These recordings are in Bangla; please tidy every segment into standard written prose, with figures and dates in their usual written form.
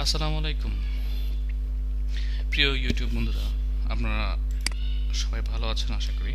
আসসালামু আলাইকুম প্রিয় ইউটিউব বন্ধুরা, আপনারা সবাই ভালো আছেন আশা করি।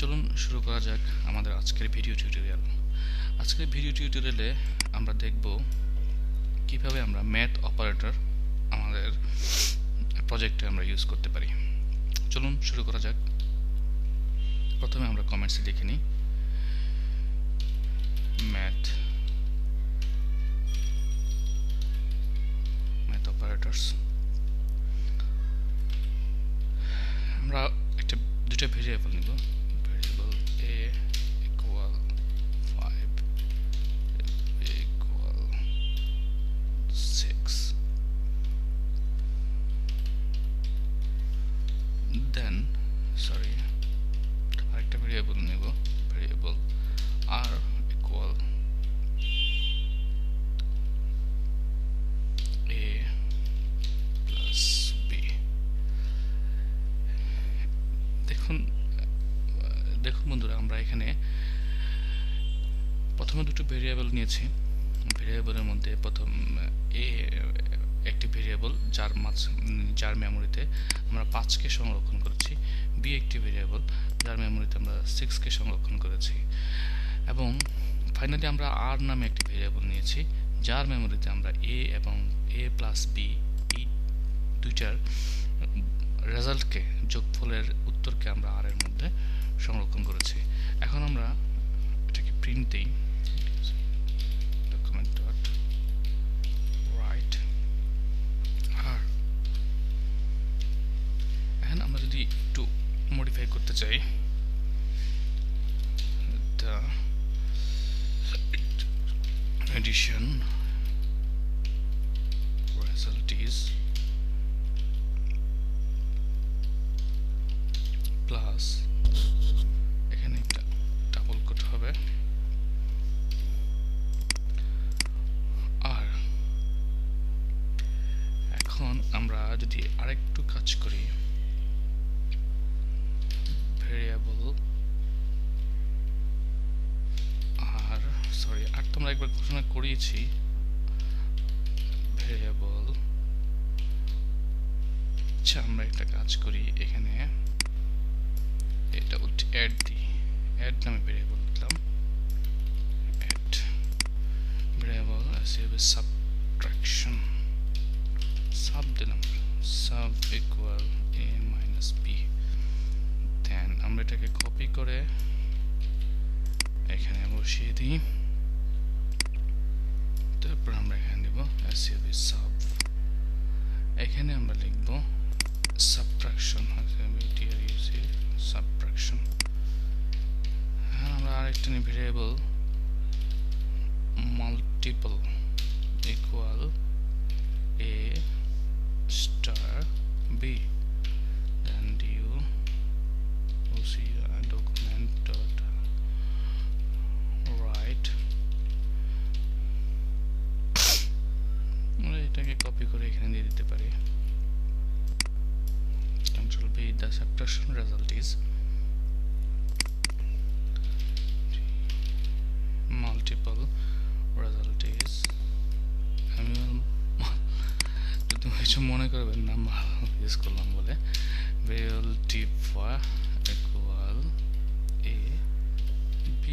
চলুন শুরু করা যাক আমাদের আজকের ভিডিও টিউটোরিয়াল। আজকের ভিডিও টিউটোরিয়ালে আমরা দেখব কিভাবে আমরা ম্যাথ অপারেটর আমাদের প্রজেক্টে আমরা ইউজ করতে পারি। চলুন শুরু করা যাক। প্রথমে আমরা কমেন্টসে লিখে নিই ম্যাথ অপারেটরস। আমরা দুটো ভেরিয়েবল নিব, variable a equal 5, b equal 6, দেন আরেকটা ভেরিয়েবল নিব, variable r equal a plus b। দেখুন বন্ধুরা, আমরা এখানে প্রথমে দুটো ভেরিয়েবল নিয়েছি। ভেরিয়েবলের মধ্যে প্রথম এ একটি ভেরিয়েবল যার মেমোরিতে আমরা 5কে সংরক্ষণ করেছি, বি একটি ভেরিয়েবল যার মেমোরিতে আমরা 6কে সংরক্ষণ করেছি, এবং ফাইনালি আমরা আর নামে একটি ভেরিয়েবল নিয়েছি যার মেমোরিতে আমরা এ এবং এ প্লাস বি এই দুইটার রেজাল্টকে, যোগফলের উত্তরকে আমরা আর এর মধ্যে সংরক্ষণ করেছি। এখন আমরা এটাকে প্রিন্ট দিই, ডকুমেন্ট ডট রাইট আর। এখন আমরা যদি একটু মডিফাই করতে চাই, the addition result is plus, এখানে একটা ডাবল কোট হবে, আর এখন আমরা যদি আরেকটু কাজ করি, ভেরিয়েবল আর তো আমরা একবার ঘোষণা করিয়েছি, ভেরিয়েবল। আচ্ছা, আমরা একটা কাজ করি, এখানে এটা অ্যাড দিই, অ্যাড নামে ভেরিয়েবল দিলাম, অ্যাড ভেরিয়েবল সাবট্রাকশন, সাব দিলাম, sub equal a minus B. Then আমরা এটাকে কপি করে এখানে বসিয়ে দিই, তারপর আমরা এখানে দেব সাব, এখানে আমরা লিখব সাবট্রাকশন, সাবট্রাকশন। আমরা আরেকটা নিই, variable multiple equal a star b, then do document dot write, আমরা এটাকে কপি করে এখানে দিয়ে দিতে পারি, control v, the subtraction result is multiple result is, আমি যদি কিছু মনে করবেন না ইউজ করলাম বলে, ভেরিয়েবল টিপা ইকুয়াল a b,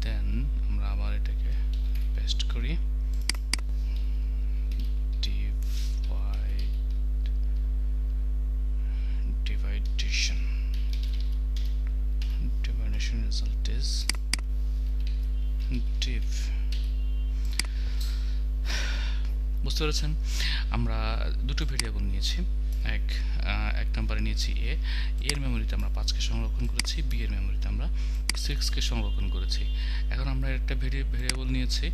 দেন আমরা আবার এটাকে পেস্ট করি, division result is div। বুঝতে পেরেছেন, আমরা দুটো ভেরিয়েবল নিয়েছি, এক নম্বরে নিয়েছি এর মেমোরিতে আমরা 5কে সংরক্ষণ করেছি, বি এর মেমোরিতে আমরা 6কে সংরক্ষণ করেছি। এখন আমরা একটা ভেরিয়েবল নিয়েছি,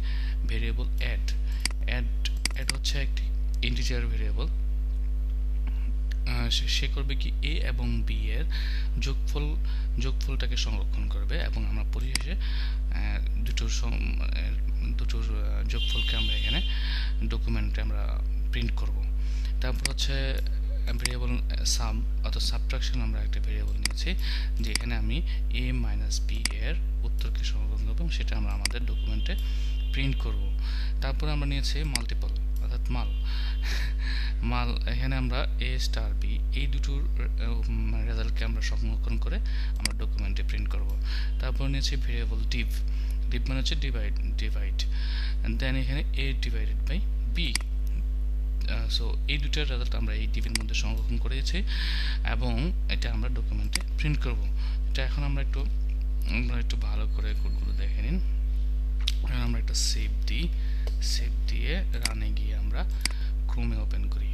ভেরিয়েবল অ্যাড হচ্ছে একটি ইন্টিজার ভেরিয়েবল। সে করবে কি, এ এবং বি এর যোগফলটাকে সংরক্ষণ করবে, এবং আমরা পরিশেষে দুটোর যোগফলকে আমরা এখানে ডকুমেন্টে আমরা প্রিন্ট করব। তারপর হচ্ছে ভেরিয়েবল সাম অর্থাৎ সাবট্রাকশন, আমরা একটা ভেরিয়েবল নিয়েছি যেখানে আমি এ মাইনাস বি এর উত্তরকে সংরক্ষণ করব, সেটা আমরা আমাদের ডকুমেন্টে প্রিন্ট করব। তারপর আমরা নিয়েছি মাল্টিপল, অর্থাৎ অর্থাৎ মাল মাল এখানে আমরা এ স্টার বি এই দুটোর রেজাল্টকে আমরা সংরক্ষণ করে আমরা ডকুমেন্টে প্রিন্ট করব। তারপর নিয়েছি ভেরিয়েবল ডিভ মানে হচ্ছে ডিভাইড দেন এখানে এ ডিভাইডেড বাই বি। সো এই দুটার রেজাল্ট আমরা এই ডিভের মধ্যে সংরক্ষণ করেছি এবং এটা আমরা ডকুমেন্টে প্রিন্ট করব। এটা এখন আমরা একটু ভালো করে কোডগুলো দেখে নিন। এখন আমরা একটা সেভ দিই, সেভ দিয়ে রানে গিয়ে আমরা ক্রোমে ওপেন করি।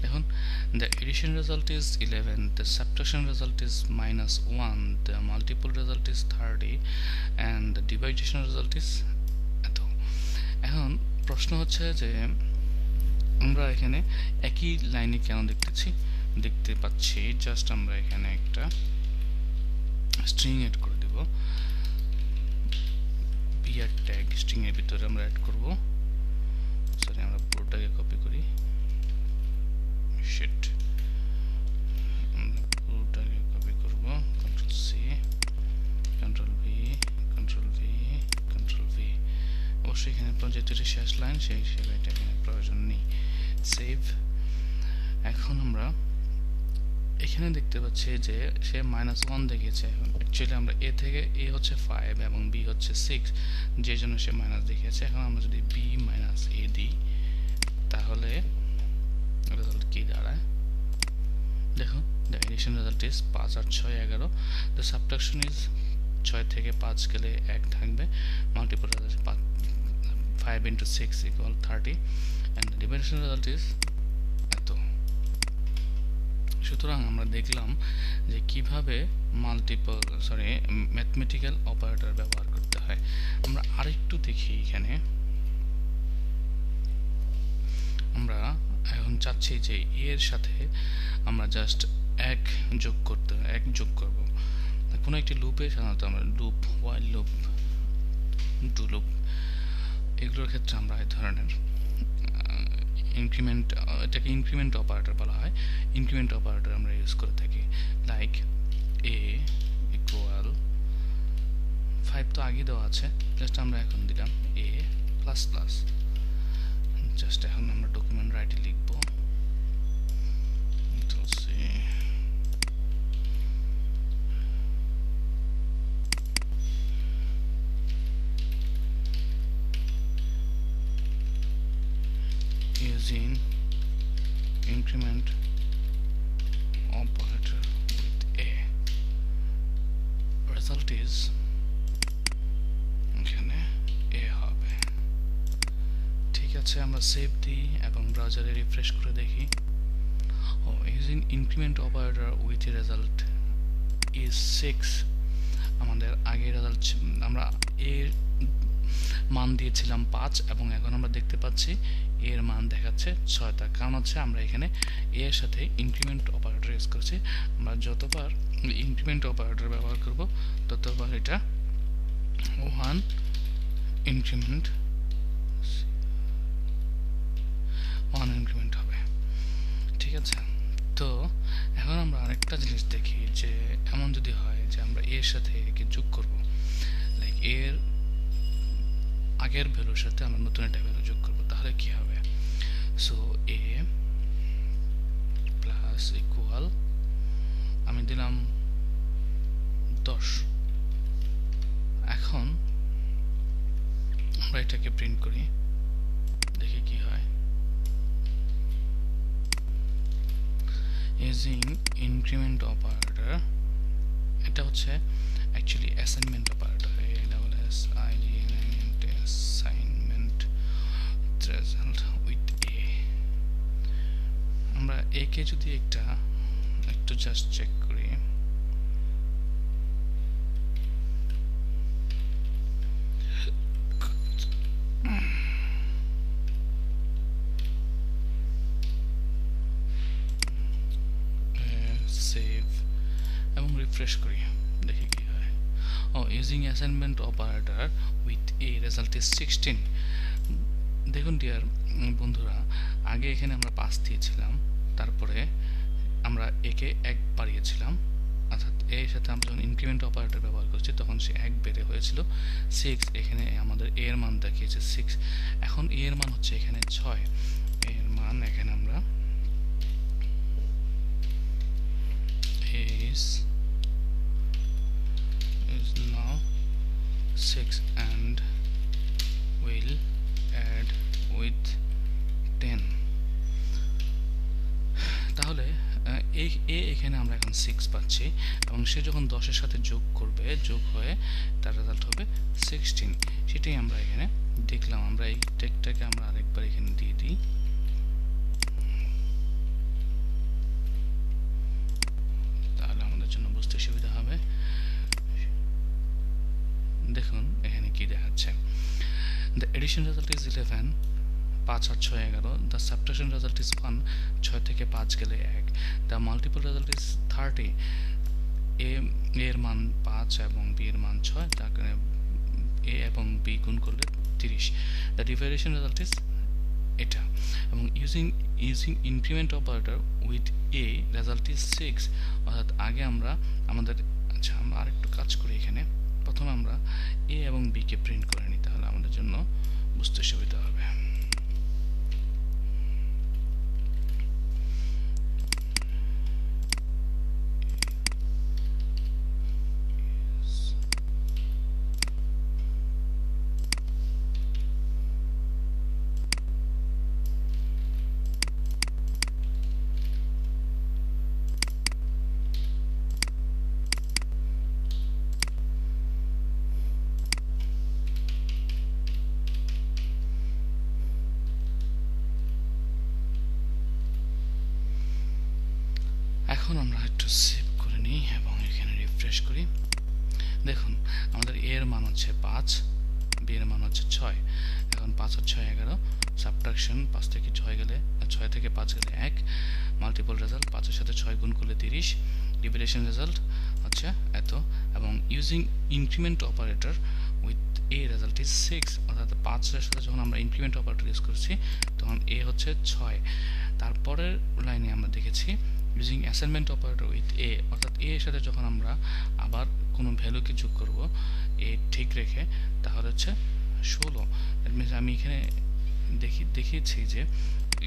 এখন the addition result is 11, the subtraction result is -1, the multiple result is 30 and the division result is এত। এখন প্রশ্ন হচ্ছে যে আমরা এখানে একই লাইনে কেন দেখতে পাচ্ছি, জাস্ট আমরা এখানে একটা স্ট্রিং এড করে দেব, বিআর ট্যাগ স্ট্রিং এর ভিতরে আমরা অ্যাড করব। সরি আমরা পুরোটাকে কপি করি, শিট আমরা পুরোটাকে কপি করব, control C control V control V control V. অবশ্যই এখানে প্রজেক্টের শেষ লাইন, সেই হিসেবে এটা এখানে প্রয়োজন নেই। সেভ। এখন আমরা এখানে দেখতে পাচ্ছি যে সে -1 দেখিয়েছে। অ্যাকচুয়ালি আমরা এ থেকে এ হচ্ছে 5 এবং বি হচ্ছে 6, যে জন্য সে মাইনাস দেখিয়েছে। এখন আমরা যদি বি মাইনাস এ দিই তাহলে রেজাল্ট কি দাঁড়ায় দেখো, the addition result is 5 R 6 11, the subtraction is 6 থেকে 5 গেলে 1 থাকবে, multiple result 5 into 6 equal 30 and the division result is এত। সুতরাং আমরা দেখলাম যে কিভাবে ম্যাথমেটিক্যাল অপারেটর ব্যবহার করতে হয়। আমরা আরেকটু দেখি, এখানে আমরা এখন চাচ্ছি যে এর সাথে আমরা জাস্ট এক যোগ করব। কোনো একটি লুপে সাধারণত আমরা loop, while loop, do loop, এগুলোর ক্ষেত্রে আমরা এই ধরনের এটাকে ইনক্রিমেন্ট অপারেটর বলা হয়। ইনক্রিমেন্ট অপারেটর আমরা ইউজ করে থাকি, লাইক এ ইকুয়াল 5 তো আগে দেওয়া আছে, জাস্ট আমরা এখন দিলাম এ প্লাস প্লাস। জাস্ট এখন আমরা ডকুমেন্ট রাইটে লিখব, using increment operator with a result is এখানে a হবে। ঠিক আছে, আমরা সেভ দিই এবং ব্রাউজারে রিফ্রেশ করে দেখি। using increment operator with a result is 6, আমাদের আগের রেজাল্ট আমরা এর মান দিয়েছিলাম 5 এবং এখন আমরা দেখতে পাচ্ছি এর মান দেখাচ্ছে 6। তার কারণ হচ্ছে আমরা এখানে এর সাথে ইনক্রিমেন্ট অপারেটর ইউজ করছি। আমরা যতবার ইনক্রিমেন্ট অপারেটর ব্যবহার করব ততবার এটা 1 ইনক্রিমেন্ট হবে। ঠিক আছে, তো এখন আমরা আরেকটা জিনিস দেখি যে এমন যদি হয় যে আমরা এর সাথে একে যোগ করব, লাইক এর আগের ভ্যালুর সাথে আমরা নতুন একটা ভ্যালু যোগ করব, তাহলে কি হবে? সো এ প্লাস ইকুয়াল আমি দিলাম 10। এখন আমরা এটাকে প্রিন্ট করি, দেখি কি হয়। ইউজিং ইনক্রিমেন্ট অপারেটর, এটা হচ্ছে actually assignment operator, assignment result with a. আমরা এ কে যদি একটু জাস্ট চেক করি, সেভ এবং রিফ্রেশ করি, দেখি কি হয়। Using assignment operator with a result is 16। দেখুন ডিয়ার বন্ধুরা, আগে এখানে আমরা 5 দিয়েছিলাম, তারপরে আমরা একে 1 বাড়িয়েছিলাম, অর্থাৎ এর সাথে আমরা যখন ইনক্রিমেন্ট অপারেটর ব্যবহার করছি তখন সে 1 বেড়ে হয়েছিল 6। এখানে আমাদের এ এর মান দেখিয়েছে 6। এখন এ এর মান হচ্ছে এখানে 6। এর মান এখানে আমরা is now 6 and will add with 10। তাহলে এখানে আমরা এখন 6 পাচ্ছি এবং সে যখন 10 এর সাথে যোগ করবে, যোগ হয়ে তার রেজাল্ট হবে 16। সেটাই আমরা এখানে দেখলাম। আমরা এই টেকটাকে আমরা আরেকবার এখানে দিয়ে দিই। তাহলে আমাদের জন্য বুঝতে সুবিধা হবে। দেখুন এখানে কি দেখাচ্ছে, the addition result is 11, 5 R 6 11। the subtraction result is 1, 6 থেকে 5 গেলে 1। the multiple result is 30, a এর মান 5 এবং b এর মান 6, তাকে a এবং b গুণ করলে 30। the division result is এটা, এবং using increment operator with a result is 6। অর্থাৎ আগে আমরা আমাদের, আচ্ছা আমরা আরেকটু কাজ করি এখানে। প্রথমে আমরা a এবং b কে প্রিন্ট করে নিই, তাহলে আমাদের জন্য বুঝতে সুবিধা হবে। এখন আমরা একটু সেভ করে নিই এবং এখানে রিফ্রেশ করি। দেখুন আমাদের a এর মান হচ্ছে 5, b এর মান হচ্ছে 6। এখন 5 আর 6 11, সাবট্রাকশন 5 থেকে 6 গেলে 6 থেকে 5 গেলে 1, মাল্টিপল রেজাল্ট 5 এর সাথে 6 গুণ করলে 30, ডিভিশন রেজাল্ট হচ্ছে এত, এবং using increment operator with a result is 6। অর্থাৎ 5 এর সাথে যখন আমরা ইনক্রিমেন্ট অপারেটর ইউজ করছি তখন a হচ্ছে 6। তারপরের লাইনে আমরা দেখেছি using assignment operator with a, অর্থাৎ a এর সাথে যখন আমরা আবার কোনো ভ্যালুকে যোগ করব a ঠিক রেখে, তাহলে হচ্ছে 16। দ্যাট মিনস আমি এখানে দেখিয়েছি যে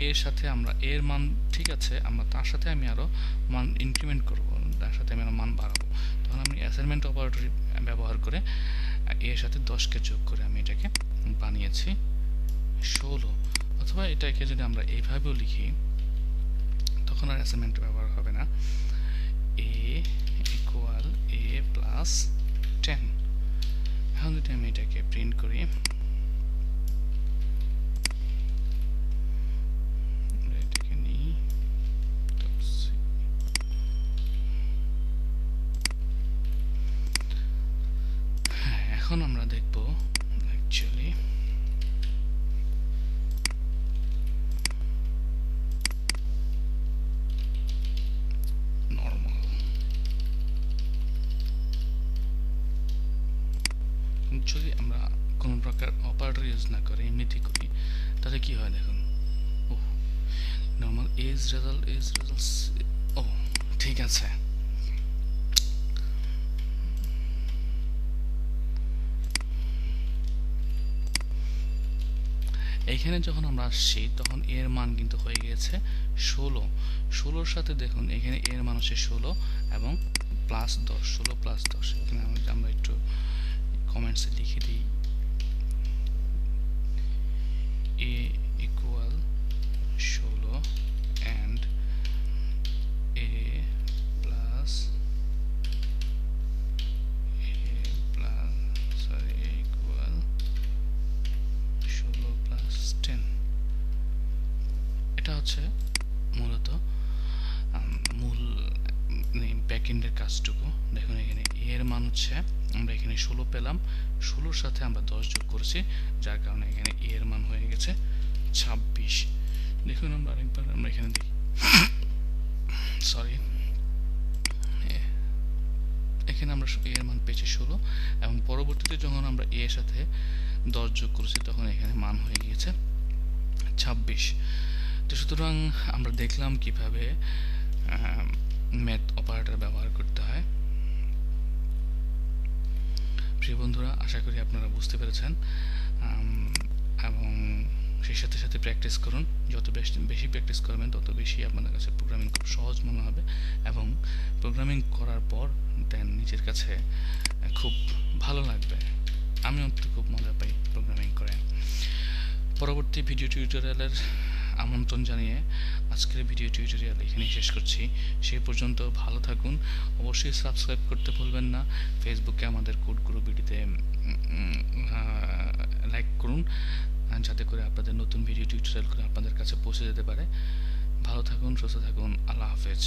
এর সাথে আমরা এর মান ঠিক আছে, আমরা তার সাথে আমি আরও মান ইনক্রিমেন্ট করব, তার সাথে আমি আরও মান বাড়াবো। তখন আমি অ্যাসাইনমেন্ট অপারেটর ব্যবহার করে এর সাথে 10কে যোগ করে আমি এটাকে বানিয়েছি 16। অথবা এটাকে যদি আমরা এইভাবেও লিখি তখন আর অ্যাসাইনমেন্ট ব্যবহার হবে না, a ইকুয়াল a প্লাস 10। এখন যদি আমি এটাকে প্রিন্ট করি, এটাকে নিই, এখন আমরা দেখব অ্যাকচুয়ালি যদি আমরা কোনো প্রকার অপারেটর ইউজ না করে এমনিতেই করি তাহলে কি হয় দেখুন, ও নর্মাল এজ রেজাল্ট ও ঠিক আছে। এইখানে যখন আমরা আসছি তখন এর মান কিন্তু হয়ে গেছে 16। 16-র সাথে দেখুন এখানে এর মান হচ্ছে 16 এবং প্লাস 10, 16 প্লাস 10। এখানে আমরা একটু কমেন্টসে লিখে দিই, a equal 16 and a plus equal 16 plus 10। এটা হচ্ছে মূলত মূল ব্যাকএন্ডের কাজটুকু। দেখুন এখানে এর মান হচ্ছে আমরা এখানে 16 পেলাম, 16-র সাথে আমরা 10 যোগ করেছি, যার কারণে এখানে এর মান হয়ে গেছে 26। দেখুন আমরা আরেকবার আমরা এখানে দেখি, সরি, এখানে আমরা এর মান পেয়েছি 16 এবং পরবর্তীতে যখন আমরা এর সাথে 10 যোগ করেছি তখন এখানে মান হয়ে গিয়েছে 26। তো সুতরাং আমরা দেখলাম কিভাবে ম্যাথ অপারেটর ব্যবহার করতে হয়। প্রিয় বন্ধুরা, আশা করি আপনারা বুঝতে পেরেছেন এবং সেই সাথে সাথে প্র্যাকটিস করুন। যত বেশি প্র্যাকটিস করবেন তত বেশি আপনাদের কাছে প্রোগ্রামিং খুব সহজ মনে হবে এবং প্রোগ্রামিং করার পর দেন নিজের কাছে খুব ভালো লাগবে। আমি অন্তত খুব মজা পাই প্রোগ্রামিং করে। পরবর্তী ভিডিও টিউটোরিয়ালের আমন্ত্রণ জানিয়ে আজকের ভিডিও টিউটোরিয়াল এখানেই শেষ করছি। সেই পর্যন্ত ভালো থাকুন। অবশ্যই সাবস্ক্রাইব করতে ভুলবেন না। ফেসবুকে আমাদের কোড গ্রুপ ভিডিওতে লাইক করুন, যাতে করে আপনাদের নতুন ভিডিও টিউটোরিয়ালগুলো আপনাদের কাছে পৌঁছে যেতে পারে। ভালো থাকুন, সুস্থ থাকুন। আল্লাহ হাফেজ।